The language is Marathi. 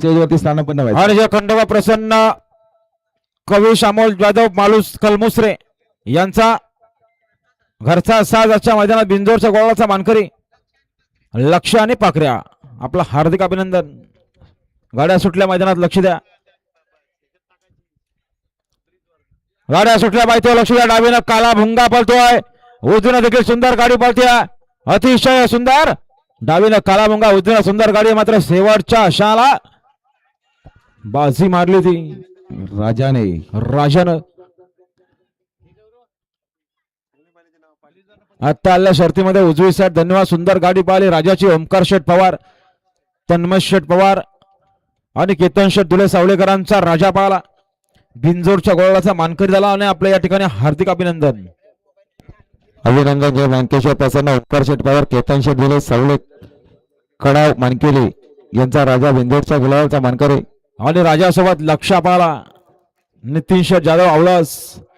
स्टेजवरती स्थानापन्न व्हायचं. आणि जे खंडोबा प्रसन्न कवी शामोल जाधव मालूस कलमुसरे यांचा घरचा साज आजच्या मैदानात बिंजोरच्या गोळाचा मानकरी लक्ष आणि पाखऱ्या आपलं हार्दिक अभिनंदन. गाड्या सुटल्या मैदानात लक्ष द्या. गाड्या सुटल्या माहिती लक्ष द्या. डावीनं काला भुंगा पळतोय. उजवीनं देखील सुंदर गाडी पळते. अतिशय सुंदर. डावीनं काला भुंगा उजवीनं सुंदर गाडी. मात्र शेवटच्या क्षणाला बाजी मारली ती राजानं. आता आल्या शर्तीमध्ये उजवी साईड धन्यवाद. सुंदर गाडी पाहिली राजाची. ओमकार शेठ पवार, तन्मय शेठ पवार आणि केतन शेठ धुले सावळेकरांचा राजा पाहला. बिंजोरच्या गोळाचा मानकरी झाला आणि आपल्या या ठिकाणी हार्दिक अभिनंदन. अभिनंदन जय मानकेश्वर प्रसन्न ओंकार शेठ पवार केतन शेठ दिले सावळे कडाव मानकेले यांचा राजा बिंदोरच्या गुलाबाचा मानकरी. आणि राजासोबत लक्ष पाहला. नितीन शेठ जाधव आवळस